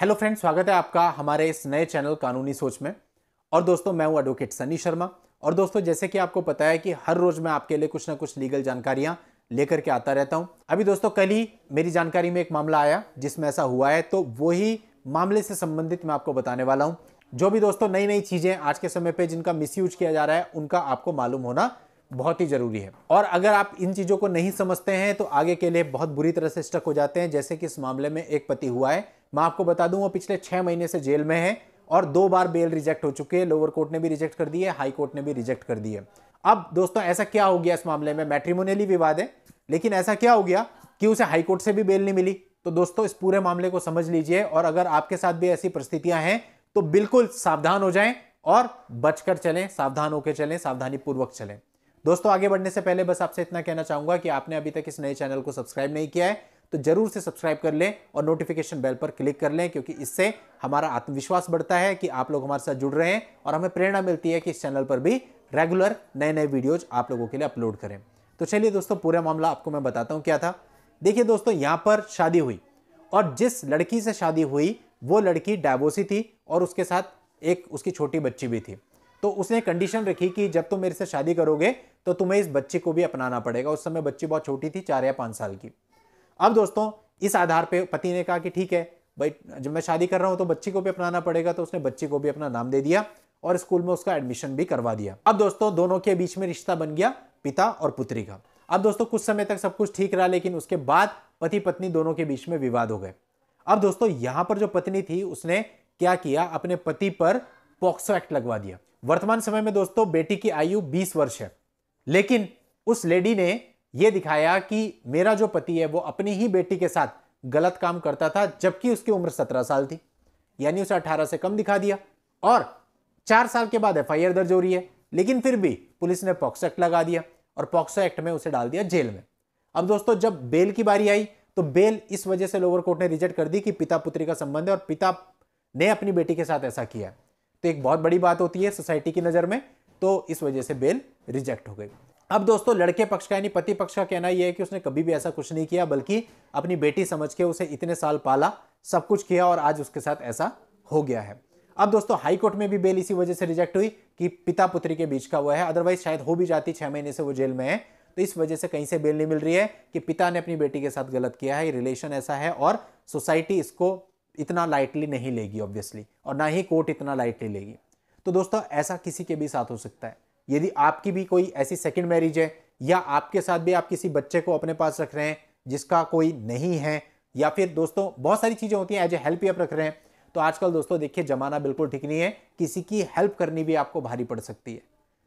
Hello friends, स्वागत है आपका हमारे इस नए चैनल कानूनी सोच में। और दोस्तों, मैं हूं एडवोकेट सनी शर्मा। और दोस्तों, जैसे कि आपको पता है कि हर रोज मैं आपके लिए कुछ ना कुछ लीगल जानकारियां लेकर के आता रहता हूं। अभी दोस्तों, कल ही मेरी जानकारी में एक मामला आया जिसमें ऐसा हुआ है, तो वही मामले से संबंधित मैं आपको बताने वाला हूं। जो भी दोस्तों नई नई चीजें आज के समय पे जिनका मिसयूज किया जा रहा है, उनका आपको मालूम होना बहुत ही जरूरी है। और अगर आप इन चीजों को नहीं समझते हैं तो आगे के लिए बहुत बुरी तरह से स्टक हो जाते हैं। जैसे कि इस मामले में एक पति हुआ है, मैं आपको बता दूं, वो पिछले 6 महीने से जेल में है और 2 बार बेल रिजेक्ट हो चुकी है। लोअर कोर्ट ने भी रिजेक्ट कर दी है, हाई कोर्ट ने भी रिजेक्ट कर दी है। अब दोस्तों, ऐसा क्या हो गया इस मामले में? मैट्रिमोनियली विवाद है, लेकिन ऐसा क्या हो गया कि उसे हाई कोर्ट से भी बेल नहीं मिली। तो दोस्तों, इस पूरे मामले को समझ लीजिए, और अगर आपके साथ भी ऐसी परिस्थितियां हैं तो बिल्कुल सावधान हो जाएं और बचकर चलें, सावधान होकर चलें, सावधानी पूर्वक चलें। दोस्तों, आगे बढ़ने से पहले बस आपसे इतना कहना चाहूंगा कि आपने अभी तक इस नए चैनल को सब्सक्राइब नहीं किया है तो जरूर से सब्सक्राइब कर लें और नोटिफिकेशन बेल पर क्लिक कर लें, क्योंकि इससे हमारा आत्मविश्वास बढ़ता है कि आप लोग हमारे साथ जुड़ रहे हैं और हमें प्रेरणा मिलती है कि इस चैनल पर भी रेगुलर नए नए वीडियोज आप लोगों के लिए अपलोड करें। तो चलिए दोस्तों, पूरा मामला आपको मैं बताता हूं क्या था। देखिए दोस्तों, यहां पर शादी हुई और जिस लड़की से शादी हुई वो लड़की डाइवोर्सी थी और उसके साथ एक उसकी छोटी बच्ची भी थी। तो उसने कंडीशन रखी कि जब तुम मेरे से शादी करोगे तो तुम्हें इस बच्ची को भी अपनाना पड़ेगा। उस समय बच्ची बहुत छोटी थी, 4 या 5 साल की। अब दोस्तों, इस आधार पे पति ने कहा कि ठीक है भाई, जब मैं शादी कर रहा हूं तो बच्ची को भी अपनाना पड़ेगा। तो उसने बच्ची को भी अपना नाम दे दिया और स्कूल में उसका एडमिशन भी करवा दिया। अब दोस्तों, दोनों के बीच में रिश्ता बन गया पिता और पुत्री का। अब दोस्तों, कुछ समय तक सब कुछ ठीक रहा, लेकिन उसके बाद पति पत्नी दोनों के बीच में विवाद हो गए। अब दोस्तों, यहां पर जो पत्नी थी उसने क्या किया, अपने पति पर पॉक्सो एक्ट लगवा दिया। वर्तमान समय में दोस्तों बेटी की आयु 20 वर्ष है, लेकिन उस लेडी ने यह दिखाया कि मेरा जो पति है वो अपनी ही बेटी के साथ गलत काम करता था, जबकि उसकी उम्र 17 साल थी, यानी उसे 18 से कम दिखा दिया। और 4 साल के बाद एफआईआर दर्ज हो रही है, लेकिन फिर भी पुलिस ने पॉक्सो एक्ट लगा दिया और पॉक्सो एक्ट में उसे डाल दिया जेल में। अब दोस्तों, जब बेल की बारी आई तो बेल इस वजह से लोअर कोर्ट ने रिजेक्ट कर दी कि पिता पुत्री का संबंध है और पिता ने अपनी बेटी के साथ ऐसा किया। तो एक बहुत बड़ी बात होती है सोसाइटी की नजर में, तो इस वजह से बेल रिजेक्ट हो गई। अब दोस्तों, लड़के पक्ष का यानी पति पक्ष का कहना यह है कि उसने कभी भी ऐसा कुछ नहीं किया, बल्कि अपनी बेटी समझ के उसे इतने साल पाला, सब कुछ किया और आज उसके साथ ऐसा हो गया है। अब दोस्तों, हाई कोर्ट में भी बेल इसी वजह से रिजेक्ट हुई कि पिता पुत्री के बीच का हुआ है, अदरवाइज शायद हो भी जाती। 6 महीने से वो जेल में है, तो इस वजह से कहीं से बेल नहीं मिल रही है कि पिता ने अपनी बेटी के साथ गलत किया है, रिलेशन ऐसा है और सोसाइटी इसको इतना लाइटली नहीं लेगी ऑब्वियसली, और ना ही कोर्ट इतना लाइटली लेगी। तो दोस्तों, ऐसा किसी के भी साथ हो सकता है। यदि आपकी भी कोई ऐसी सेकंड मैरिज है, या आपके साथ भी आप किसी बच्चे को अपने पास रख रहे हैं जिसका कोई नहीं है, या फिर दोस्तों बहुत सारी चीजें होती हैं, एज ए हेल्प आप रख रहे हैं, तो आजकल दोस्तों देखिए जमाना बिल्कुल ठीक नहीं है, किसी की हेल्प करनी भी आपको भारी पड़ सकती है।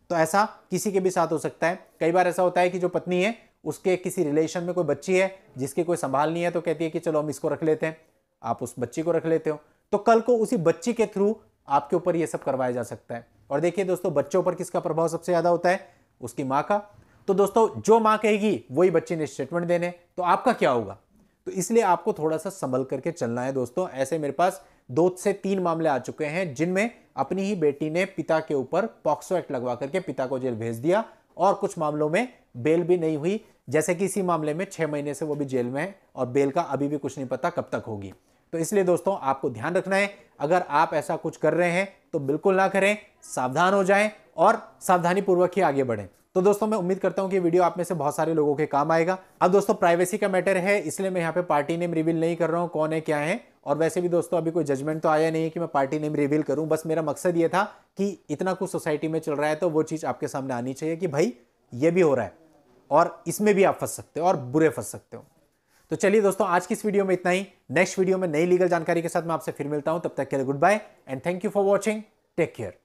तो ऐसा किसी के भी साथ हो सकता है। कई बार ऐसा होता है कि जो पत्नी है उसके किसी रिलेशन में कोई बच्ची है जिसकी कोई संभाल नहीं है, तो कहती है कि चलो हम इसको रख लेते हैं, आप उस बच्ची को रख लेते हो, तो कल को उसी बच्ची के थ्रू आपके ऊपर यह सब करवाया जा सकता है। और देखिए दोस्तों, बच्चों पर किसका प्रभाव सबसे ज्यादा होता है? उसकी मां का। तो दोस्तों, जो मां कहेगी वही बच्चे ने स्टेटमेंट देने, तो आपका क्या होगा? तो इसलिए आपको थोड़ा सा संभल करके चलना है दोस्तों। ऐसे मेरे पास 2 से 3 मामले आ चुके हैं जिनमें अपनी ही बेटी ने पिता के ऊपर पॉक्सो एक्ट लगवा करके पिता को जेल भेज दिया, और कुछ मामलों में बेल भी नहीं हुई। जैसे कि इसी मामले में 6 महीने से वो भी जेल में है और बेल का अभी भी कुछ नहीं पता कब तक होगी। तो इसलिए दोस्तों, आपको ध्यान रखना है, अगर आप ऐसा कुछ कर रहे हैं तो बिल्कुल ना करें, सावधान हो जाएं और सावधानी पूर्वक ही आगे बढ़ें। तो दोस्तों, मैं उम्मीद करता हूं कि वीडियो आप में से बहुत सारे लोगों के काम आएगा। अब दोस्तों, प्राइवेसी का मैटर है, इसलिए मैं यहां पे पार्टी नेम रिवील नहीं कर रहा हूं, कौन है क्या है। और वैसे भी दोस्तों, अभी कोई जजमेंट तो आया नहीं है कि मैं पार्टी नेम रिवील करूं। बस मेरा मकसद ये था कि इतना कुछ सोसाइटी में चल रहा है तो वो चीज आपके सामने आनी चाहिए कि भाई ये भी हो रहा है और इसमें भी आप फंस सकते हो और बुरे फंस सकते हो। तो चलिए दोस्तों, आज की इस वीडियो में इतना ही। नेक्स्ट वीडियो में नई लीगल जानकारी के साथ मैं आपसे फिर मिलता हूं। तब तक के लिए goodbye and thank you for watching. Take care.